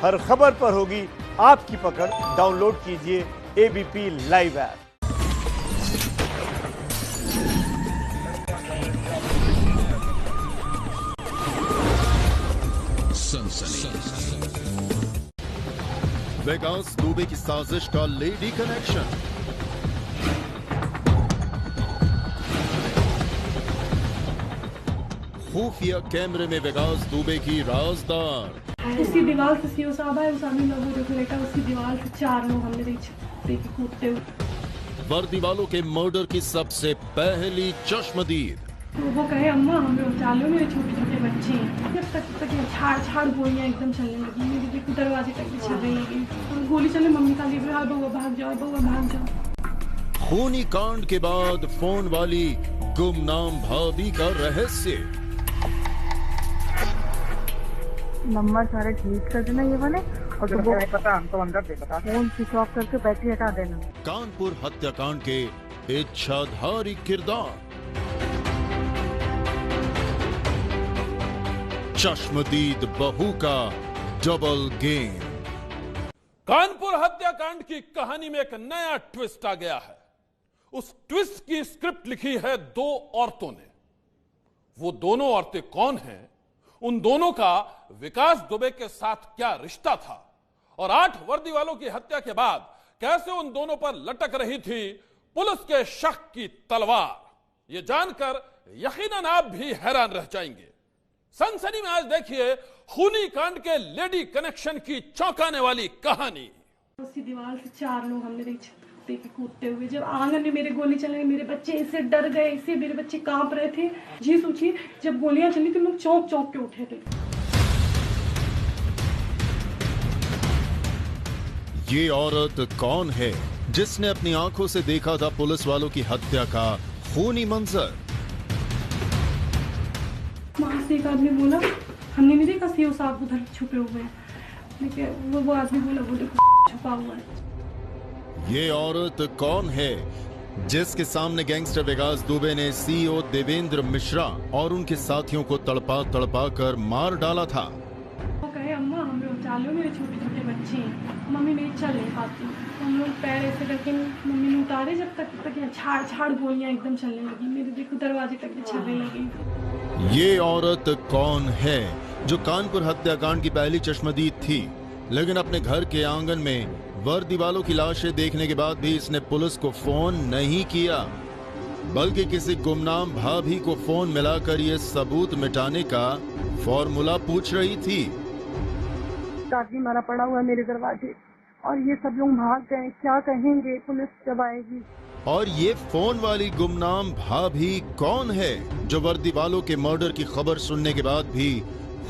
हर खबर पर होगी आपकी पकड़। डाउनलोड कीजिए ABP live app. Vegas Dubey की साजिश का लेडी कनेक्शन। खुफिया कैमरे में वेगास दुबे की राजदार। उसी दीवार से सीओ साहब आए, उस आदमी लोगों को लेकर उसी दीवार से 4 लोग हमने देखे कूदते हुए। वर्दी वालों के मर्डर की सबसे पहली चश्मदीद। तो वो कहे अम्मा हमें उठा लो, मेरे छोटे छोटे बच्चे हैं। जब तक छाड़ गोलियां एकदम चलने लगी, मेरे देखो दरवाजे तक भी चलने लगी और गोली चले। मम्मी का लिए बउआ भाग जाओ, बउआ भाग जाओ। खूनी कांड के बाद फोन वाली गुमनाम भाभी का रहस्य। नंबर सारे ठीक कर देना ये वाले, और तुमको नहीं पता, हम तो अंदर से पता। फोन स्विच ऑफ करके बैटरी हटा देना। कानपुर हत्याकांड के इच्छाधारी किरदार। चश्मदीद बहू का डबल गेम। कानपुर हत्याकांड की कहानी में एक नया ट्विस्ट आ गया है। उस ट्विस्ट की स्क्रिप्ट लिखी है 2 औरतों ने। वो दोनों औरतें कौन हैं, उन दोनों का विकास दुबे के साथ क्या रिश्ता था, और 8 वर्दी वालों की हत्या के बाद कैसे उन दोनों पर लटक रही थी पुलिस के शक की तलवार, यह जानकर यकीनन आप भी हैरान रह जाएंगे। सनसनी में आज देखिए खूनी कांड के लेडी कनेक्शन की चौंकाने वाली कहानी। उसी दीवार से 4 लोग हमने देखे कूदते हुए। जब आंगन में मेरे गोली चल रही, मेरे बच्चे इससे डर गए, इससे मेरे बच्चे कांप रहे थे। जी सोचिए, जब गोलियां चली तो लोग चौंक चौंक के उठे थे। ये औरत कौन है जिसने अपनी आंखों से देखा था पुलिस वालों की हत्या का खूनी मंजर? वहां से एक आदमी बोला, हमने नहीं देखा सीओ साहब उधर छुपे हुए हैं, लेकिन वो आदमी बोला वो देखो छुपा हुआ है। ये औरत कौन है जिसके सामने गैंगस्टर वेगास दुबे ने सीईओ देवेंद्र मिश्रा और उनके साथियों को तड़पा तड़पा कर मार डाला था? वो कहे अम्मा हमें उठा लो, मेरे छोटे छोटे बच्चे हैं। मम्मी मेरी चल नहीं पाती, हम लोग पैर ऐसे करके मम्मी ने उतारे। जब तक छाड़ गोलियां एकदम चलने लगी, मेरे देखो दरवाजे तक भी चलने लगी। ये औरत कौन है जो कानपुर हत्याकांड की पहली चश्मदीद थी, लेकिन अपने घर के आंगन में वर्दी वालों की लाशें देखने के बाद भी इसने पुलिस को फोन नहीं किया, बल्कि किसी गुमनाम भाभी को फोन मिलाकर ये सबूत मिटाने का फॉर्मूला पूछ रही थी। काफी मारा पड़ा हुआ है मेरे दरवाजे, और ये सब लोग भाग गए, क्या कहेंगे पुलिस जब आएगी? और ये फोन वाली गुमनाम भाभी कौन है जो वर्दी वालों के मर्डर की खबर सुनने के बाद भी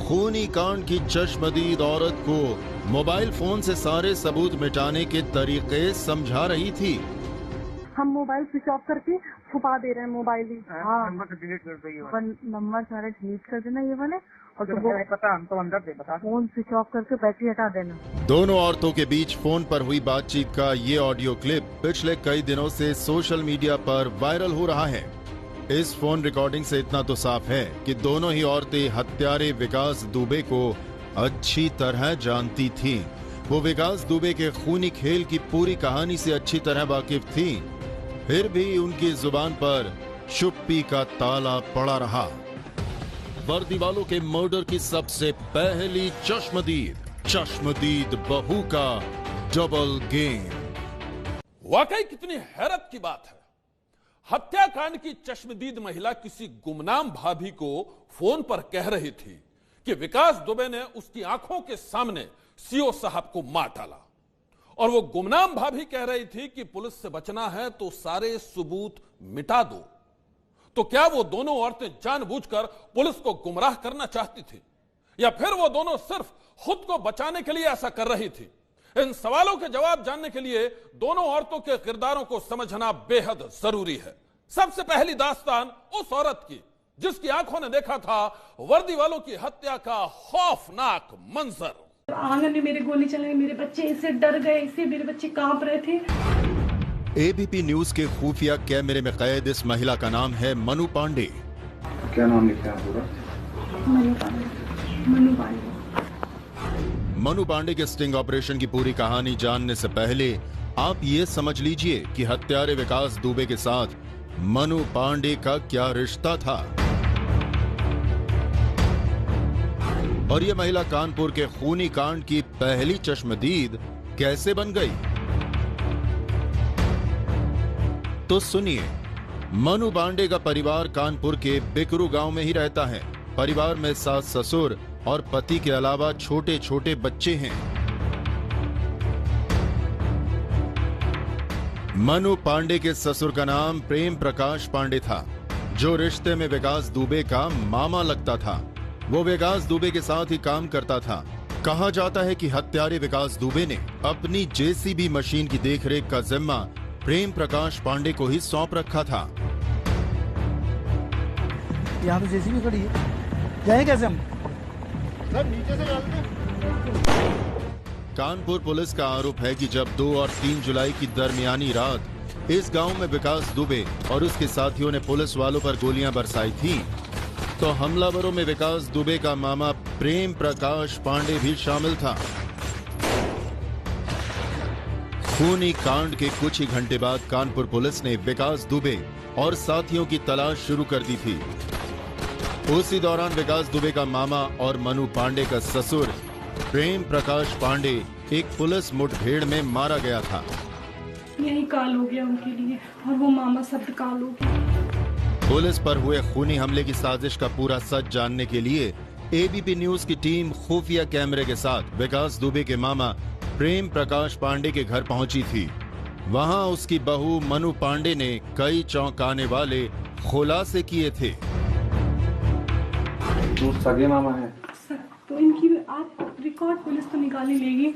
खूनी कांड की चश्मदीद औरत को मोबाइल फोन से सारे सबूत मिटाने के तरीके समझा रही थी? हम मोबाइल स्विच ऑफ करके छुपा दे रहे हैं मोबाइल ही। हाँ, नंबर डिलीट कर दो ये। नंबर सारे ठीक कर देना ये वाले, और तुमको नहीं पता, हम तो अंदर से पता। फोन स्विच ऑफ करके बैटरी हटा देना। दोनों औरतों के बीच फोन पर हुई बातचीत का ये ऑडियो क्लिप पिछले कई दिनों से सोशल मीडिया पर वायरल हो रहा है। इस फोन रिकॉर्डिंग से इतना तो साफ है कि दोनों ही औरतें हत्यारे विकास दुबे को अच्छी तरह जानती थीं। वो विकास दुबे के खूनी खेल की पूरी कहानी से अच्छी तरह वाकिफ थीं। फिर भी उनकी जुबान पर चुप्पी का ताला पड़ा रहा। वर्दी वालों के मर्डर की सबसे पहली चश्मदीद बहू का डबल गेम। वाकई कितनी हैरत की बात है। हत्याकांड की चश्मदीद महिला किसी गुमनाम भाभी को फोन पर कह रही थी कि विकास दुबे ने उसकी आंखों के सामने सीओ साहब को मार डाला, और वो गुमनाम भाभी कह रही थी कि पुलिस से बचना है तो सारे सबूत मिटा दो। तो क्या वो दोनों औरतें जानबूझकर पुलिस को गुमराह करना चाहती थी, या फिर वो दोनों सिर्फ खुद को बचाने के लिए ऐसा कर रही थी? इन सवालों के जवाब जानने के लिए दोनों औरतों के किरदारों को समझना बेहद जरूरी है। सबसे पहली दास्तान उस औरत की जिसकी आंखों ने देखा था वर्दी वालों की हत्या का खौफनाक मंजर। आंगन में मेरे गोली चल रही, मेरे बच्चे इससे डर गए, इससे मेरे बच्चे कांप रहे थे। एबीपी न्यूज के खुफिया कैमरे में कैद इस महिला का नाम है मनु पांडे। क्या नाम लिखा है पूरा? मनु पांडे। मनु पांडे के स्टिंग ऑपरेशन की पूरी कहानी जानने से पहले आप ये समझ लीजिए कि हत्यारे विकास दुबे के साथ मनु पांडे का क्या रिश्ता था और ये महिला कानपुर के खूनी कांड की पहली चश्मदीद कैसे बन गई। तो सुनिए, मनु पांडे का परिवार कानपुर के बिकरू गांव में ही रहता है। परिवार में सास ससुर और पति के अलावा छोटे छोटे बच्चे हैं। मनु पांडे के ससुर का नाम प्रेम प्रकाश पांडे था, जो रिश्ते में विकास दुबे का मामा लगता था। वो विकास दुबे के साथ ही काम करता था। कहा जाता है कि हत्यारे विकास दुबे ने अपनी जेसीबी मशीन की देखरेख का जिम्मा प्रेम प्रकाश पांडे को ही सौंप रखा था। यहाँ तो जेसीबी खड़ी है, जाए कैसे हम? सर नीचे से डाल दे। कानपुर पुलिस का आरोप है कि जब 2 और 3 जुलाई की दरमियानी रात इस गांव में विकास दुबे और उसके साथियों ने पुलिस वालों पर गोलियां बरसाई थी, तो हमलावरों में विकास दुबे का मामा प्रेम प्रकाश पांडे भी शामिल था। खूनी कांड के कुछ ही घंटे बाद कानपुर पुलिस ने विकास दुबे और साथियों की तलाश शुरू कर दी थी। उसी दौरान विकास दुबे का मामा और मनु पांडे का ससुर प्रेम प्रकाश पांडे एक पुलिस मुठभेड़ में मारा गया था। यही काल हो गया उनके लिए और वो मामा शब्द काल हो गया। पुलिस पर हुए खूनी हमले की साजिश का पूरा सच जानने के लिए एबीपी न्यूज की टीम खुफिया कैमरे के साथ विकास दुबे के मामा प्रेम प्रकाश पांडे के घर पहुंची थी। वहां उसकी बहू मनु पांडे ने कई चौंकाने वाले खुलासे किए थे। सगे मामा है तो इनकी आप रिकॉर्ड पुलिस तो निकाल ही लेगी।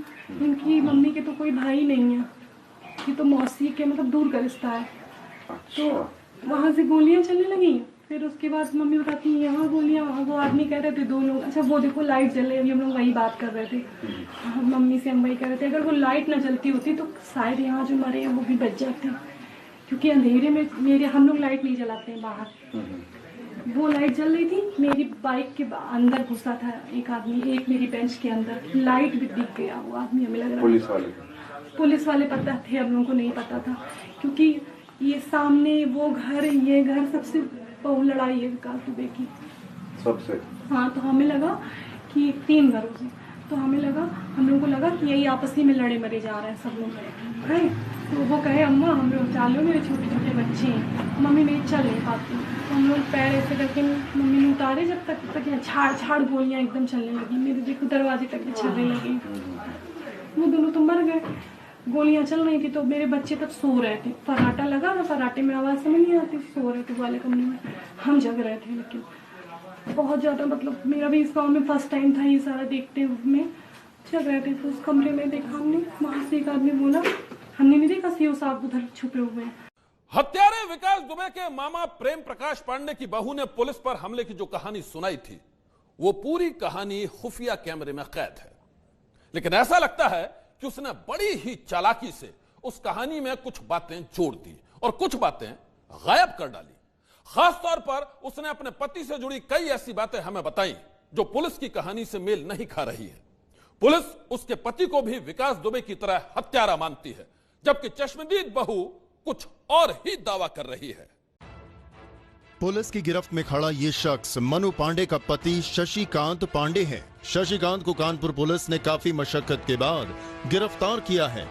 इनकी मम्मी के तो कोई भाई नहीं है, ये तो मौसी के मतलब दूर का रिश्ता है। तो वहाँ से गोलियां चलने लगी। फिर उसके बाद मम्मी बताती है यहाँ गोलियां, वहाँ वो आदमी कह रहे थे 2 लोग। अच्छा वो देखो लाइट जल रही है, अभी हम लोग वही बात कर रहे थे। मम्मी से हम वही कह रहे थे, अगर वो लाइट ना जलती होती तो शायद यहाँ जो मरे हैं वो भी बच जाते, क्योंकि अंधेरे में हम लोग लाइट नहीं जलाते हैं बाहर। वो लाइट जल रही थी, मेरी बाइक के अंदर घुसा था एक आदमी, एक मेरी बेंच के अंदर लाइट भी दिख गया। वो आदमी हमें लग रहा है पुलिस वाले पता थे, हम लोगों को नहीं पता था, क्योंकि ये सामने वो घर, ये घर सबसे बहु लड़ाई है विकास दुबे की सबसे। हाँ, तो हमें लगा कि 3 घरों से, तो हमें लगा, हम लोगों को लगा कि यही आपस में लड़े मरे जा रहे हैं सब लोग है। तो वो कहे अम्मा हम लोग चालू, मेरे छोटे छोटे बच्चे हैं, मम्मी मेरी चल नहीं पाती। तो हम लोग पैर ऐसे करके मम्मी ने उतारे, जब तक यहाँ छाड़ गोलियाँ एकदम चलने लगी। मेरे देखो दरवाजे तक भी चलने लगे। वो दोनों तो मर गए, गोलियां चल रही थी। तो मेरे बच्चे तब सो रहे थे, फर्राटा लगा ना, फर्राटे में आवाज़ समझ नहीं आती, सो रहे थे वाले कमरे में, हम जग रहे थे। लेकिन बहुत ज़्यादा मतलब मेरा भी इस गाँव में फर्स्ट टाइम था ये सारा देखते हुए, जग रहे थे। तो उस कमरे में देखा हमने, वहाँ से एक आदमी बोला, हमने नहीं देखा सीओ साहब उधर छुपे हुए हैं। हत्यारे विकास दुबे के मामा प्रेम प्रकाश पांडे की बहू ने पुलिस पर हमले की जो कहानी सुनाई थी, वो पूरी कहानी खुफिया कैमरे में कैद है। लेकिन ऐसा लगता है कि उसने बड़ी ही चालाकी से उस कहानी में कुछ बातें जोड़ दी और कुछ बातें गायब कर डाली। खास तौर पर उसने अपने पति से जुड़ी कई ऐसी बातें हमें बताई जो पुलिस की कहानी से मेल नहीं खा रही है। पुलिस उसके पति को भी विकास दुबे की तरह हत्यारा मानती है, जबकि चश्मदीद बहू कुछ और ही दावा कर रही है। पुलिस की गिरफ्त में खड़ा ये शख्स मनु पांडे का पति शशिकांत पांडे है। शशिकांत को कानपुर पुलिस ने काफी मशक्कत के बाद गिरफ्तार किया है।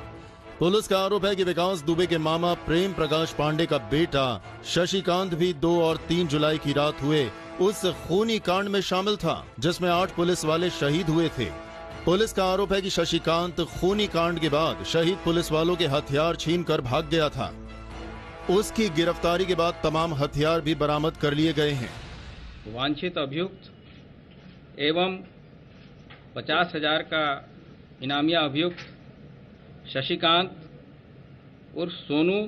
पुलिस का आरोप है कि विकास दुबे के मामा प्रेम प्रकाश पांडे का बेटा शशिकांत भी 2 और 3 जुलाई की रात हुए उस खूनी कांड में शामिल था, जिसमें 8 पुलिस वाले शहीद हुए थे। पुलिस का आरोप है कि शशिकांत खूनी कांड के बाद शहीद पुलिस वालों के हथियार छीनकर भाग गया था। उसकी गिरफ्तारी के बाद तमाम हथियार भी बरामद कर लिए गए हैं। वांछित अभियुक्त एवं 50,000 का इनामिया अभियुक्त शशिकांत उर्फ सोनू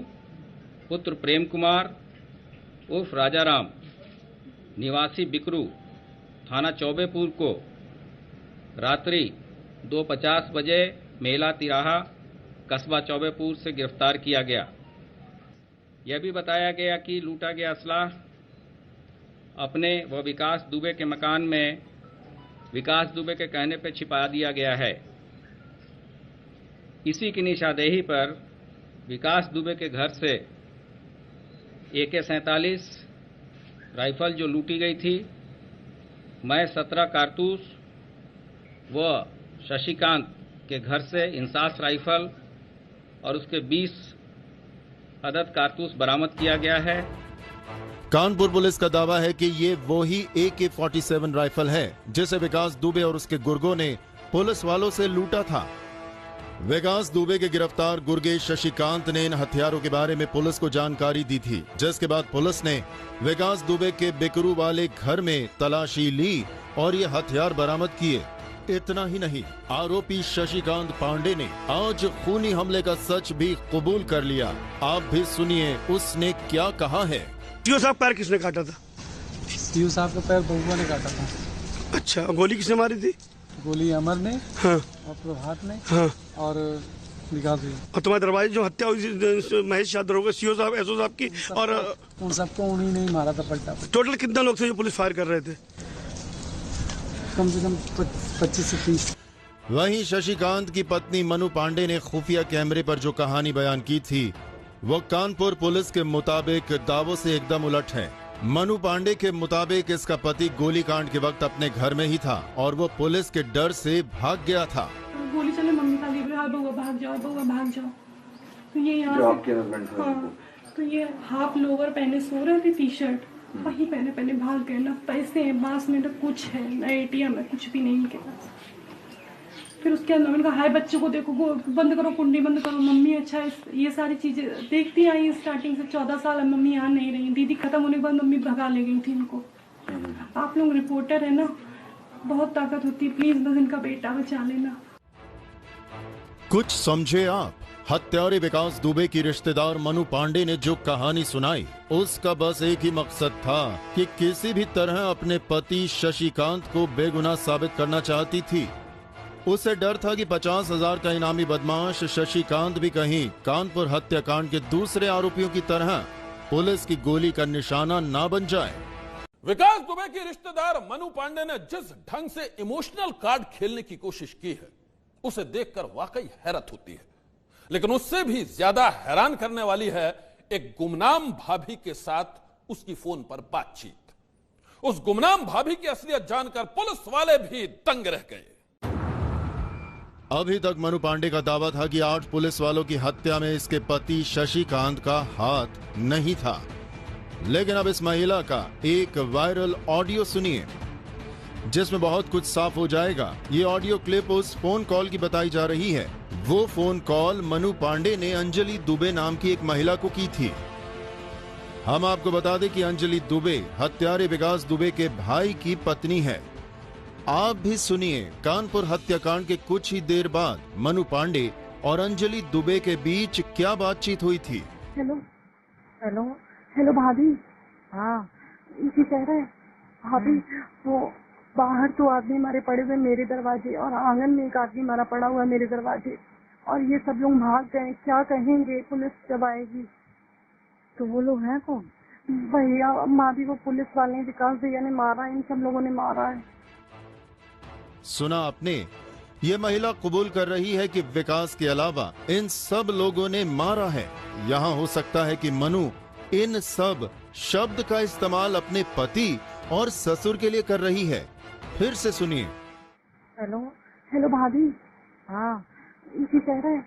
पुत्र प्रेम कुमार उर्फ राजाराम निवासी बिकरू थाना चौबेपुर को रात्रि 2:50 बजे मेला तिराहा कस्बा चौबेपुर से गिरफ्तार किया गया। यह भी बताया गया कि लूटा गया असलाह अपने व विकास दुबे के मकान में विकास दुबे के कहने पर छिपा दिया गया है। इसी की निशानदेही पर विकास दुबे के घर से AK-47 राइफल जो लूटी गई थी, मैं 17 कारतूस व शशिकांत के घर से इंसास राइफल और उसके 20 अदद कारतूस बरामद किया गया है। कानपुर पुलिस का दावा है कि ये वही AK-47 राइफल है जिसे विकास दुबे और उसके गुर्गों ने पुलिस वालों से लूटा था। विकास दुबे के गिरफ्तार गुर्गे शशिकांत ने इन हथियारों के बारे में पुलिस को जानकारी दी थी, जिसके बाद पुलिस ने विकास दुबे के बिकरू वाले घर में तलाशी ली और ये हथियार बरामद किए। इतना ही नहीं, आरोपी शशिकांत पांडे ने आज खूनी हमले का सच भी कबूल कर लिया। आप भी सुनिए उसने क्या कहा है। सीओ साहब पैर किसने काटा था? सीओ साहब का पैर बबुआ ने काटा था। अच्छा, गोली किसने मारी थी? गोली अमर ने, हाँ, और प्रभात ने, हाँ, और विकास ने। और तुम्हारे दरवाजे जो हत्या हुई थी महेश यादव के सीओ साहब एसओ साहब की, और उन सबको उन्हीं ने ही मारा था पलटा। टोटल कितना लोग थे जो पुलिस फायर कर रहे थे? कम से कम 25 से 30। वहीं शशिकांत की पत्नी मनु पांडे ने खुफिया कैमरे पर जो कहानी बयान की थी वो कानपुर पुलिस के मुताबिक दावों से एकदम उलट है। मनु पांडे के मुताबिक इसका पति गोलीकांड के वक्त अपने घर में ही था और वो पुलिस के डर से भाग गया था। गोली चले, मम्मी का बउआ भाग जाओ, बउआ भाग जाओ। तो ये यहाँ जो आपके हस्बैंड थे, हाँ, तो ये हाफ लोअर पहने सो रहे थे, टी-शर्ट वही पहने भाग गए। ना पैसे हैं पास में, ना कुछ है, ना ATM है, कुछ भी नहीं इनके पास। फिर उसके अंदर मैंने कहा हाय बच्चों को देखो, बंद करो, कुंडी बंद करो। मम्मी अच्छा ये सारी चीजें देखती आई स्टार्टिंग से। 14 साल है मम्मी यहाँ नहीं रही। दीदी खत्म होने के बाद मम्मी भगा ले गई थी इनको। आप लोग रिपोर्टर है ना, बहुत ताकत होती है, प्लीज बस इनका बेटा बचा लेना। कुछ समझे आप? हत्यारे विकास दुबे की रिश्तेदार मनु पांडे ने जो कहानी सुनाई उसका बस एक ही मकसद था कि किसी भी तरह अपने पति शशिकांत को बेगुनाह साबित करना चाहती थी। उसे डर था कि 50,000 का इनामी बदमाश शशिकांत भी कहीं कानपुर हत्याकांड के दूसरे आरोपियों की तरह पुलिस की गोली का निशाना ना बन जाए। विकास दुबे की रिश्तेदार मनु पांडे ने जिस ढंग से इमोशनल कार्ड खेलने की कोशिश की है उसे देखकर वाकई हैरत होती है। लेकिन उससे भी ज्यादा हैरान करने वाली है एक गुमनाम भाभी के साथ उसकी फोन पर बातचीत। उस गुमनाम भाभी की असलियत जानकर पुलिस वाले भी दंग रह गए। अभी तक मनु पांडे का दावा था कि 8 पुलिस वालों की हत्या में इसके पति शशिकांत का हाथ नहीं था, लेकिन अब इस महिला का एक वायरल ऑडियो सुनिए जिसमें बहुत कुछ साफ हो जाएगा। ये ऑडियो क्लिप उस फोन कॉल की बताई जा रही है। वो फोन कॉल मनु पांडे ने अंजलि दुबे नाम की एक महिला को की थी। हम आपको बता दें कि अंजलि दुबे हत्यारे विकास दुबे के भाई की पत्नी है। आप भी सुनिए कानपुर हत्याकांड के कुछ ही देर बाद मनु पांडे और अंजलि दुबे के बीच क्या बातचीत हुई थी। हेलो हेलो हेलो भाभी। हाँ जी कह रहे हैं भाभी, वो बाहर तो आदमी मारे पड़े हुए मेरे दरवाजे और आंगन में एक आदमी मारा पड़ा हुआ मेरे दरवाजे, और ये सब लोग भाग गए। क्या कहेंगे पुलिस जब आएगी? तो वो लोग हैं कौन? भैया माँ भी वो पुलिस वाले विकास भैया ने मारा, इन सब लोगों ने मारा है। सुना आपने, ये महिला कबूल कर रही है कि विकास के अलावा इन सब लोगों ने मारा है। यहाँ हो सकता है कि मनु इन सब शब्द का इस्तेमाल अपने पति और ससुर के लिए कर रही है। फिर से सुनिए। हेलो हेलो भाभी। हाँ जी कह रहे हैं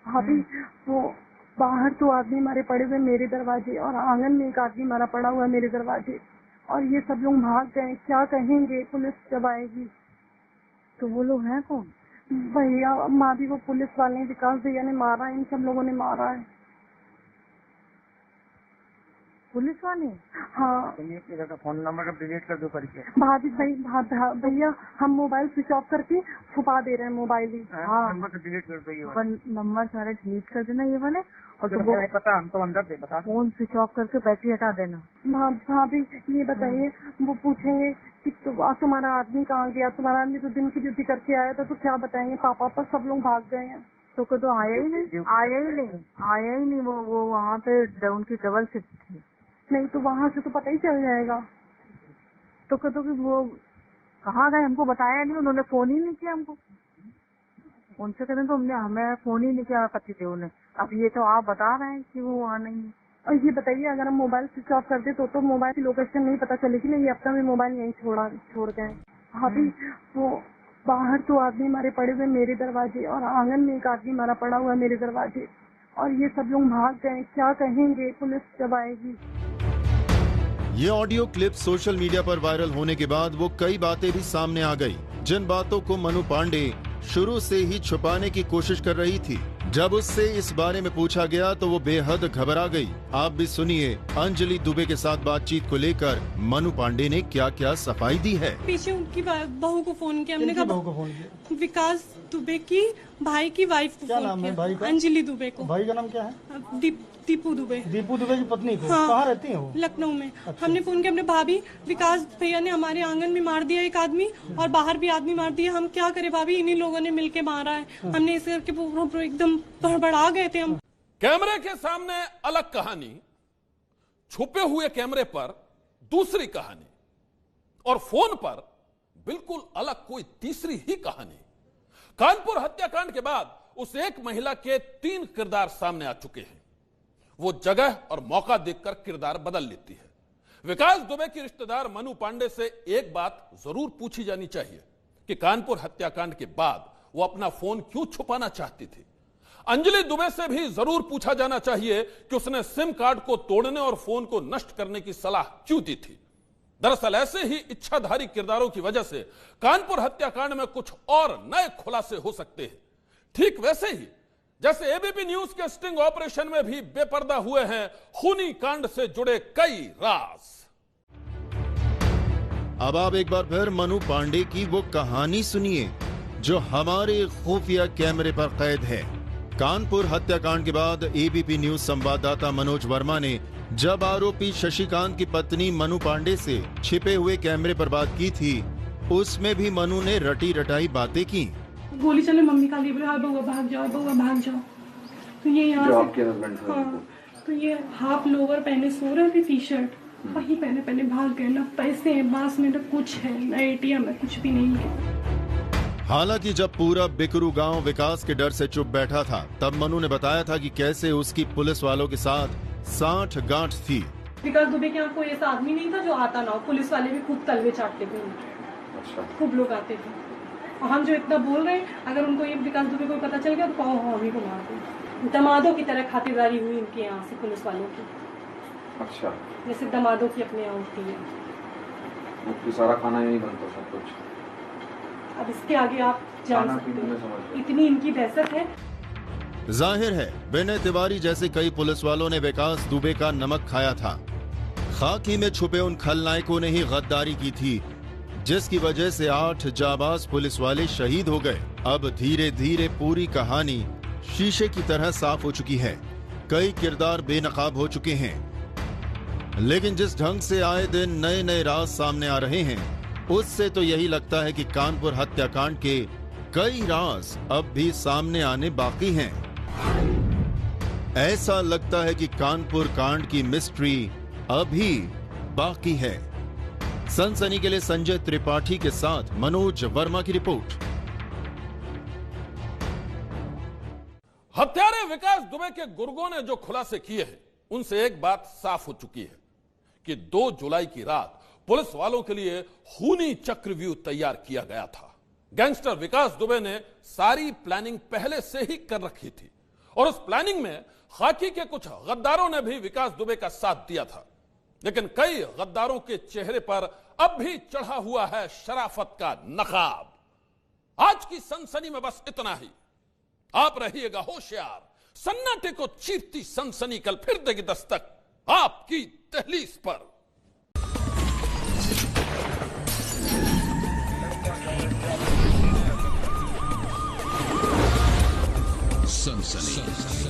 भाभी, वो बाहर तो आदमी मारे पड़े हुए मेरे दरवाजे और आंगन में एक आदमी मारा पड़ा हुआ मेरे दरवाजे, और ये सब लोग भाग गए। क्या कहेंगे पुलिस जब आएगी? तो वो लोग हैं कौन? भैया माँ भी वो पुलिस वाले विकास भैया ने मारा, इन सब लोगों ने मारा है। पुलिस वाले? हाँ। फोन नंबर का डिलीट कर दो करके। भाभी भैया हम मोबाइल स्विच ऑफ करके छुपा दे रहे हैं मोबाइल ही। हाँ नंबर डिलीट कर दो, ये नंबर सारे डिलीट कर देना ये वाले, और तो वो पता हम तो अंदर दे बता। फोन स्विच ऑफ करके बैटरी हटा देना। भाभी ये बताइए, वो पूछेंगे कि तुम्हारा आदमी कहाँ गया? तुम्हारा आदमी तो दिन की ड्यूटी करके आया था, तो क्या बताएंगे? पापा पर सब लोग भाग गए हैं। तो आया ही नहीं वो वहाँ पे उनकी डबल शिफ्ट थी। नहीं तो वहाँ से तो पता ही चल जाएगा। तो कि वो कहाँ गए हमको बताया नहीं, उन्होंने फोन ही नहीं किया हमको। उनसे कहते तो हमने हमें फोन ही नहीं किया पति थे उन्हें। अब ये तो आप बता रहे हैं कि वो वहाँ नहीं है। और ये बताइए अगर हम मोबाइल स्विच ऑफ करते तो मोबाइल की लोकेशन नहीं पता चलेगी ना। ये अपना भी मोबाइल यहीं छोड़ गए। अभी वो बाहर तो आदमी हमारे पड़े हुए मेरे दरवाजे और आंगन में एक आदमी हमारा पड़ा हुआ है मेरे दरवाजे और ये सब लोग भाग गए। क्या कहेंगे पुलिस जब आएगी? ये ऑडियो क्लिप सोशल मीडिया पर वायरल होने के बाद वो कई बातें भी सामने आ गई, जिन बातों को मनु पांडे शुरू से ही छुपाने की कोशिश कर रही थी। जब उससे इस बारे में पूछा गया तो वो बेहद घबरा गई। आप भी सुनिए अंजलि दुबे के साथ बातचीत को लेकर मनु पांडे ने क्या क्या सफाई दी है। पीछे उनकी बहू को फोन किया हमने, बहू को फोन किया? विकास दुबे की भाई की वाइफ को। क्या नाम है भाई का? अंजलि दुबे को। भाई का नाम क्या है? दीपू दुबे। दीपू दुबे की पत्नी को। हाँ, कहाँ रहती है वो? लखनऊ में। अच्छा। हमने फोन किया अपने भाभी, विकास भैया ने हमारे आंगन में मार दिया एक आदमी और बाहर भी आदमी मार दिया। हम क्या करें भाभी, इन्हीं लोगों ने मिलके मारा है। हमने इस करके एकदम बड़बड़ा गए थे हम। कैमरे के सामने अलग कहानी, छुपे हुए कैमरे पर दूसरी कहानी और फोन पर बिल्कुल अलग कोई तीसरी ही कहानी। कानपुर हत्याकांड के बाद उस एक महिला के 3 किरदार सामने आ चुके हैं। वो जगह और मौका देखकर किरदार बदल लेती है। विकास दुबे की रिश्तेदार मनु पांडे से एक बात जरूर पूछी जानी चाहिए कि कानपुर हत्याकांड के बाद वो अपना फोन क्यों छुपाना चाहती थी। अंजलि दुबे से भी जरूर पूछा जाना चाहिए कि उसने सिम कार्ड को तोड़ने और फोन को नष्ट करने की सलाह क्यों दी थी। दरअसल ऐसे ही इच्छाधारी किरदारों की वजह से कानपुर हत्याकांड में कुछ और नए खुलासे हो सकते हैं। ठीक वैसे ही जैसे एबीपी न्यूज के स्टिंग ऑपरेशन में भी बेपर्दा हुए हैं खूनी कांड से जुड़े कई राज। अब आप एक बार फिर मनु पांडे की वो कहानी सुनिए जो हमारे खुफिया कैमरे पर कैद है। कानपुर हत्याकांड के बाद एबीपी न्यूज संवाददाता मनोज वर्मा ने जब आरोपी शशिकांत की पत्नी मनु पांडे से छिपे हुए कैमरे पर बात की थी, उसमें भी मनु ने रटी रटाई बातें की। गोली चले मम्मी का लिए बउआ भाग जाओ, बउआ भाग जाओ। तो ये यहाँ से आपके हस्बैंड थे? हाँ, तो ये हाफ लोअर पहने सो रहे थे, टी शर्ट वही पहने भाग गए। ना पैसे हैं पास में, ना कुछ है, ना एटीएम है, कुछ भी नहीं है। हालांकि जब पूरा बिकरू गांव विकास के डर से चुप बैठा था, तब मनु ने बताया था कि कैसे उसकी पुलिस वालों के साथ साठ गांठ थी। विकास दुबे के यहाँ कोई ऐसा आदमी नहीं था जो आता ना हो। पुलिस वाले भी खूब तलवे चाटते थे, खूब लोग आते थे। और हम जो इतना बोल रहे हैं, अगर उनको ये विकास दुबे को पता चल गया तो हम ही को मार दें। दमादों की तरह खातिरदारी हुई इनके यहाँ से पुलिस वालों की। अच्छा, जैसे दमादों की अपने यहाँ होती है। तो सारा खाना यही बनता सब कुछ। अब इसके आगे आप जान सकते हो, इतनी इनकी दहशत है। जाहिर है विनय तिवारी जैसे कई पुलिस वालों ने विकास दुबे का नमक खाया था। खाकी में छुपे उन खलनायकों ने ही गद्दारी की थी, जिसकी वजह से 8 जाबाज पुलिस वाले शहीद हो गए। अब धीरे धीरे पूरी कहानी शीशे की तरह साफ हो चुकी है। कई किरदार बेनकाब हो चुके हैं, लेकिन जिस ढंग से आए दिन नए नए राज सामने आ रहे हैं, उससे तो यही लगता है कि कानपुर हत्याकांड के कई राज अब भी सामने आने बाकी हैं। ऐसा लगता है कि कानपुर कांड की मिस्ट्री अभी बाकी है। सनसनी के लिए संजय त्रिपाठी के साथ मनोज वर्मा की रिपोर्ट। हत्यारे विकास दुबे के गुर्गों ने जो खुलासे किए हैं, उनसे एक बात साफ हो चुकी है कि 2 जुलाई की रात पुलिस वालों के लिए खूनी चक्रव्यूह तैयार किया गया था। गैंगस्टर विकास दुबे ने सारी प्लानिंग पहले से ही कर रखी थी और उस प्लानिंग में खाकी के कुछ गद्दारों ने भी विकास दुबे का साथ दिया था। लेकिन कई गद्दारों के चेहरे पर अब भी चढ़ा हुआ है शराफत का नकाब। आज की सनसनी में बस इतना ही। आप रहिएगा होशियार। सन्नाटे को चीरती सनसनी कल फिर देगी दस्तक आपकी दहलीज पर। सनसनी